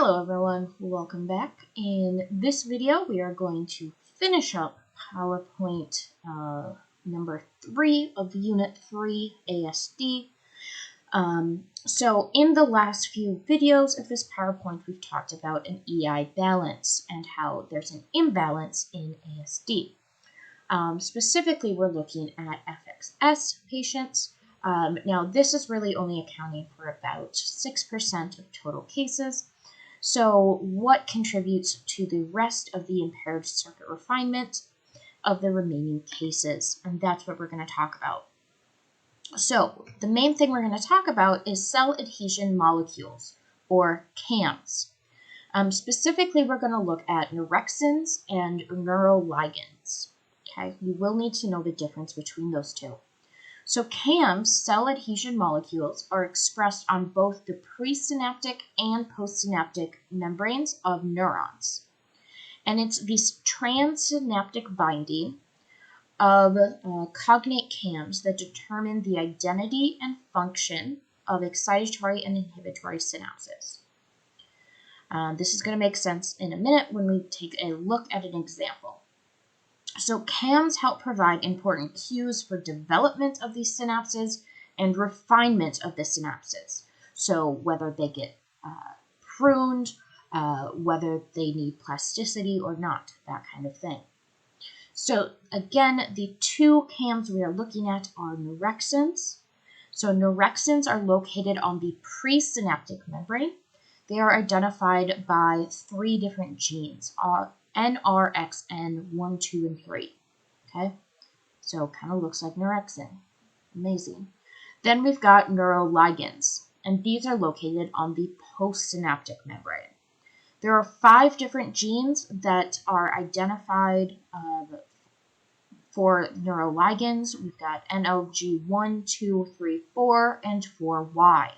Hello everyone, welcome back. In this video we are going to finish up PowerPoint number 3 of Unit 3 ASD. So in the last few videos of this PowerPoint we've talked about an EI balance and how there's an imbalance in ASD. Specifically we're looking at FXS patients. Now this is really only accounting for about 6% of total cases. So what contributes to the rest of the impaired circuit refinement of the remaining cases? And that's what we're going to talk about. So the main thing we're going to talk about is cell adhesion molecules, or CAMs. Specifically, we're going to look at neurexins and neuroligands. Okay, you will need to know the difference between those two. So CAMs, cell adhesion molecules, are expressed on both the presynaptic and postsynaptic membranes of neurons. And it's this transsynaptic binding of cognate CAMs that determine the identity and function of excitatory and inhibitory synapses. This is going to make sense in a minute when we take a look at an example. So CAMs help provide important cues for development of these synapses and refinement of the synapses. So whether they get pruned, whether they need plasticity or not, that kind of thing. So again, the two CAMs we are looking at are neurexins. So neurexins are located on the presynaptic membrane. They are identified by 3 different genes, NRXN 1, 2, and 3. Okay, so kind of looks like neurexin. Amazing. Then we've got neuroligands, and these are located on the postsynaptic membrane. There are 5 different genes that are identified for neuroligands. We've got NLG1, 2, 3, 4, and 4Y.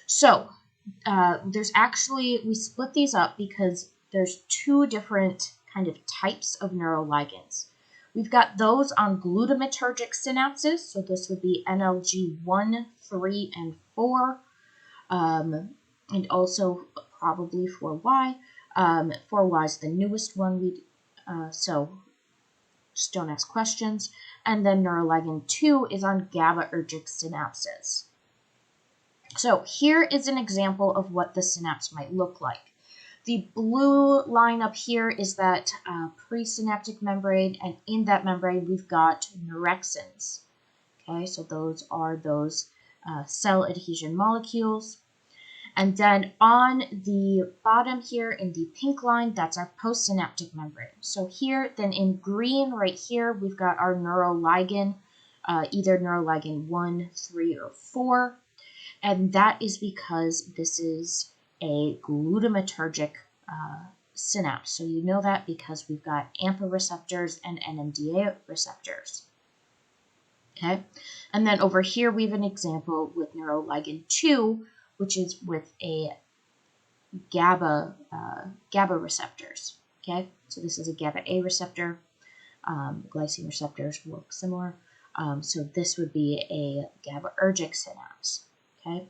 So there's actually, we split these up because there's 2 different kind of types of neuroligands. We've got those on glutamatergic synapses, so this would be NLG1, 3, and 4, and also probably 4Y. 4Y is the newest one, so just don't ask questions. And then neuroligand 2 is on GABAergic synapses. So here is an example of what the synapse might look like. The blue line up here is that presynaptic membrane, and in that membrane we've got neurexins. Okay, so those are those cell adhesion molecules. And then on the bottom here in the pink line, that's our postsynaptic membrane. So here, then in green right here, we've got our neuroligand, either neuroligand 1, 3, or 4. And that is because this is a glutamatergic synapse. So you know that because we've got AMPA receptors and NMDA receptors. Okay, and then over here we have an example with neuroligand 2, which is with a GABA receptors. Okay, so this is a GABA A receptor. Glycine receptors work similar. So this would be a GABAergic synapse. Okay,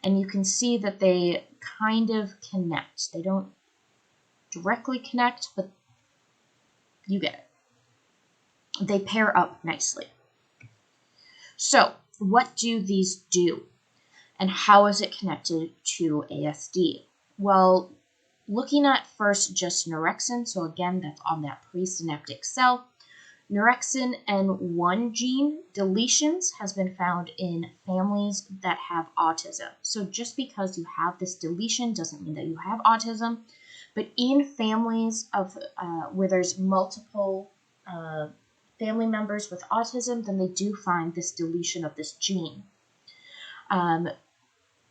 and you can see that they kind of connect. They don't directly connect, but you get it. They pair up nicely. So what do these do? And how is it connected to ASD? Well, looking at first just neurexin, so again, that's on that presynaptic cell. Neurexin N1 gene deletions has been found in families that have autism. So just because you have this deletion doesn't mean that you have autism, but in families of where there's multiple family members with autism, then they do find this deletion of this gene.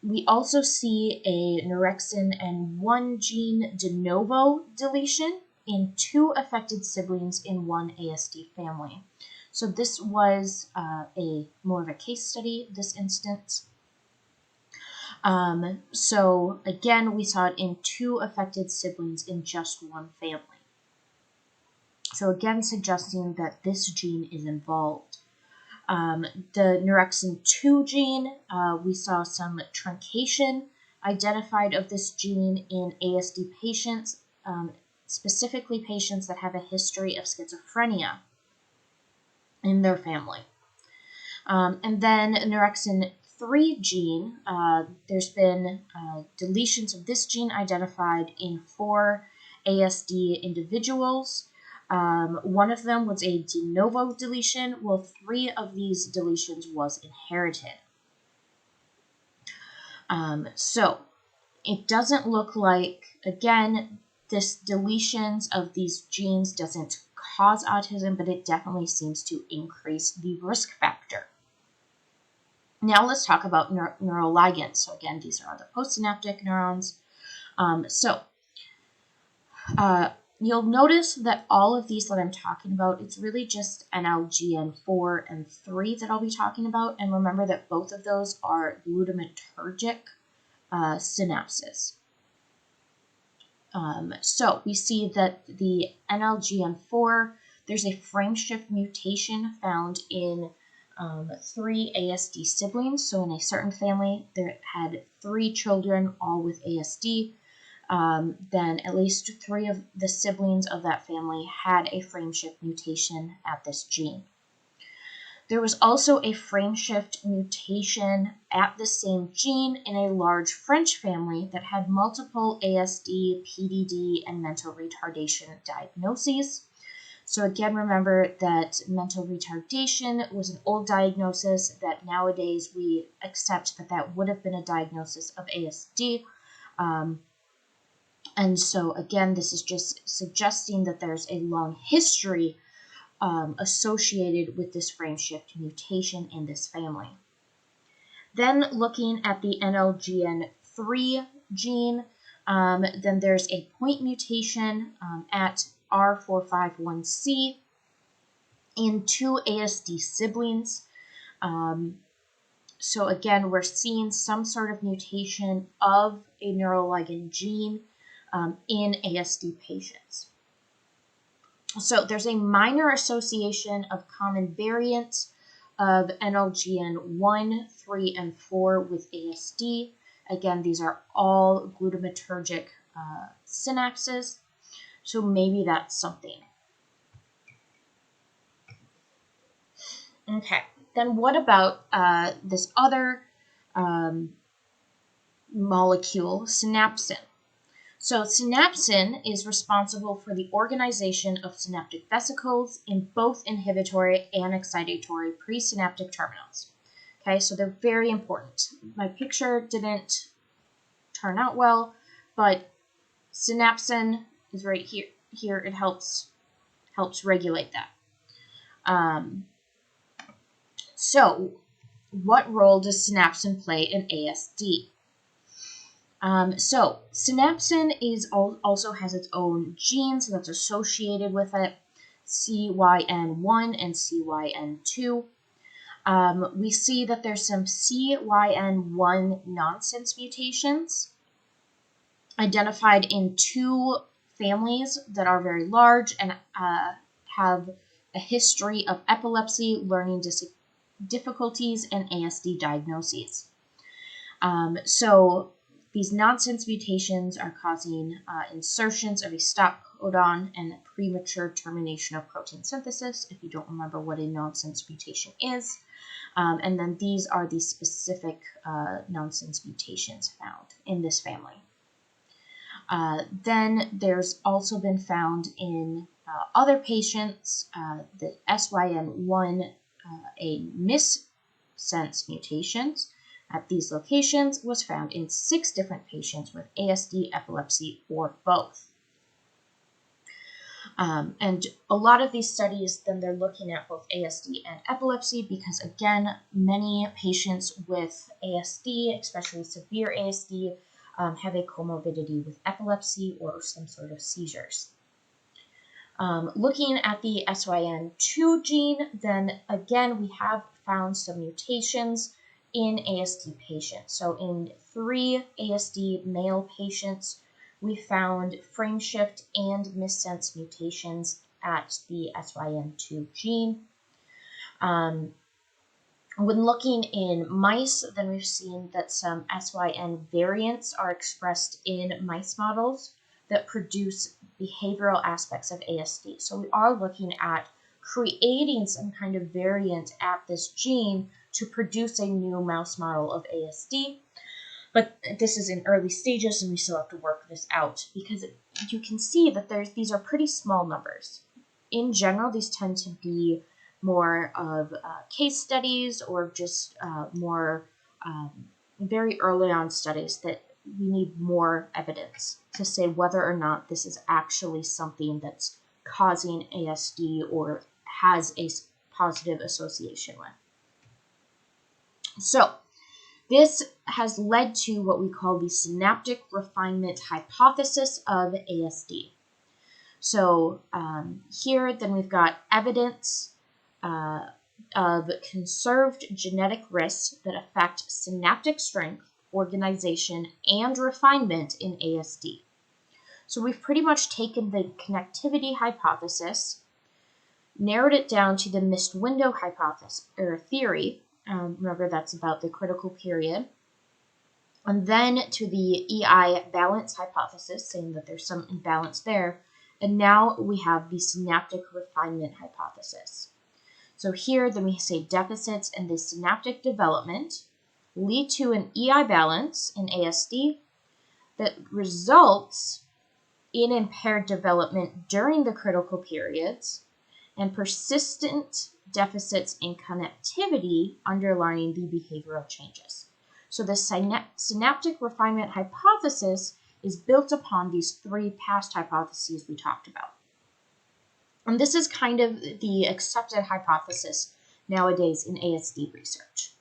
We also see a neurexin N1 gene de novo deletion in 2 affected siblings in 1 ASD family. So this was more of a case study, this instance. So again, we saw it in 2 affected siblings in just 1 family. So again, suggesting that this gene is involved. The neurexin 2 gene, we saw some truncation identified of this gene in ASD patients, specifically patients that have a history of schizophrenia in their family. And then Neurexin 3 gene, there's been deletions of this gene identified in 4 ASD individuals. One of them was a de novo deletion, while 3 of these deletions was inherited. So it doesn't look like, again, this deletions of these genes doesn't cause autism, but it definitely seems to increase the risk factor. Now let's talk about neural ligands. So again, these are the postsynaptic neurons. You'll notice that all of these that I'm talking about, it's really just NLGN4 and 3 that I'll be talking about. And remember that both of those are glutamatergic synapses. So we see that the NLGN4, there's a frameshift mutation found in 3 ASD siblings. So in a certain family, there had 3 children, all with ASD. Then at least 3 of the siblings of that family had a frameshift mutation at this gene. There was also a frameshift mutation at the same gene in a large French family that had multiple ASD, PDD, and mental retardation diagnoses. So again, remember that mental retardation was an old diagnosis that nowadays we accept that that would have been a diagnosis of ASD. And so again, this is just suggesting that there's a long history associated with this frameshift mutation in this family. Then looking at the NLGN3 gene, then there's a point mutation at R451C in 2 ASD siblings. So again, we're seeing some sort of mutation of a neuroligand gene in ASD patients. So there's a minor association of common variants of NLGN1, 3, and 4 with ASD. Again, these are all glutamatergic synapses, so maybe that's something. Okay, then what about this other molecule, synapsin? So synapsin is responsible for the organization of synaptic vesicles in both inhibitory and excitatory presynaptic terminals. Okay, so they're very important. My picture didn't turn out well, but synapsin is right here. Here it helps regulate that. So what role does synapsin play in ASD? So synapsin also has its own genes that's associated with it, CYN1 and CYN2. We see that there's some CYN1 nonsense mutations identified in 2 families that are very large and have a history of epilepsy, learning difficulties, and ASD diagnoses. So these nonsense mutations are causing insertions of a stop codon and premature termination of protein synthesis, if you don't remember what a nonsense mutation is. And then these are the specific nonsense mutations found in this family. Then there's also been found in other patients the SYN1, a missense mutations at these locations was found in 6 different patients with ASD, epilepsy, or both. And a lot of these studies, then they're looking at both ASD and epilepsy because, again, many patients with ASD, especially severe ASD, have a comorbidity with epilepsy or some sort of seizures. Looking at the SYN2 gene, then again, we have found some mutations in ASD patients. So in 3 ASD male patients, we found frameshift and missense mutations at the SYN2 gene. When looking in mice, then we've seen that some SYN variants are expressed in mice models that produce behavioral aspects of ASD. So we are looking at creating some kind of variant at this gene to produce a new mouse model of ASD. But this is in early stages, and we still have to work this out because you can see that these are pretty small numbers. In general, these tend to be more of case studies or just more very early on studies that we need more evidence to say whether or not this is actually something that's causing ASD or has a positive association with. So this has led to what we call the synaptic refinement hypothesis of ASD. So here then we've got evidence of conserved genetic risks that affect synaptic strength, organization, and refinement in ASD. So we've pretty much taken the connectivity hypothesis, narrowed it down to the missed window hypothesis or theory. Remember, that's about the critical period. And then to the EI balance hypothesis, saying that there's some imbalance there. And now we have the synaptic refinement hypothesis. So here, then we say deficits in the synaptic development lead to an EI balance in ASD that results in impaired development during the critical periods and persistent deficits in connectivity underlying the behavioral changes. So the synaptic refinement hypothesis is built upon these three past hypotheses we talked about. And this is kind of the accepted hypothesis nowadays in ASD research.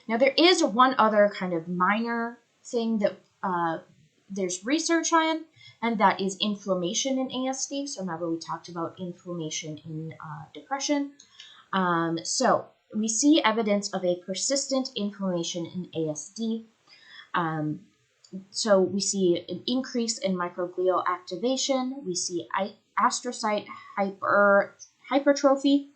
Now, there is one other kind of minor thing that there's research on, and that is inflammation in ASD. So remember, we talked about inflammation in depression. So we see evidence of a persistent inflammation in ASD. So we see an increase in microglial activation. We see astrocyte hypertrophy.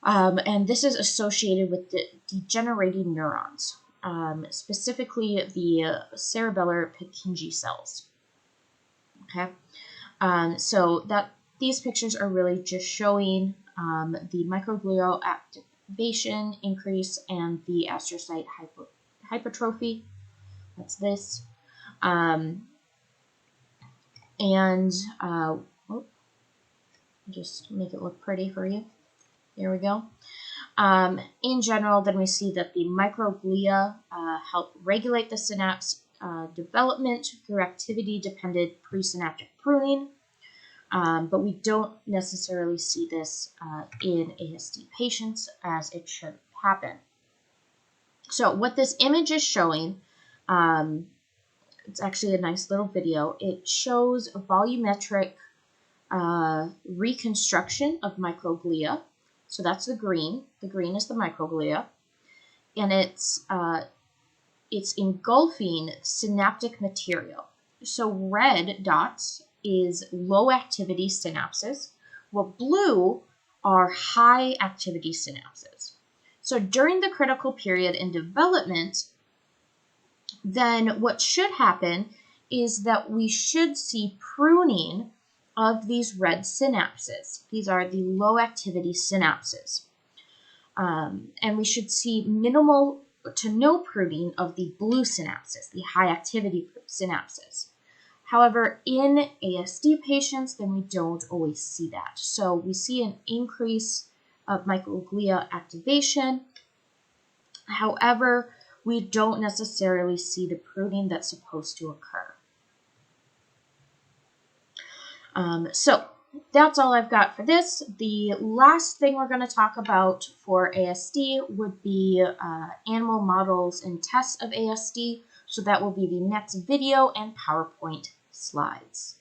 And this is associated with the degenerating neurons, specifically the cerebellar Purkinje cells. Okay, so that these pictures are really just showing the microglial activation increase and the astrocyte hypertrophy. That's this. Just make it look pretty for you. There we go. In general, then we see that the microglia help regulate the synapse development through activity-dependent presynaptic pruning, but we don't necessarily see this in ASD patients as it should happen. So what this image is showing, it's actually a nice little video. It shows a volumetric reconstruction of microglia. So that's the green. The green is the microglia, and it's engulfing synaptic material. So red dots is low activity synapses, while blue are high activity synapses. So during the critical period in development, then what should happen is that we should see pruning of these red synapses. These are the low activity synapses. And we should see minimal to no pruning of the blue synapses, the high activity synapses. However, in ASD patients, then we don't always see that. So we see an increase of microglia activation. However, we don't necessarily see the pruning that's supposed to occur. So that's all I've got for this. The last thing we're going to talk about for ASD would be animal models and tests of ASD. So that will be the next video and PowerPoint slides.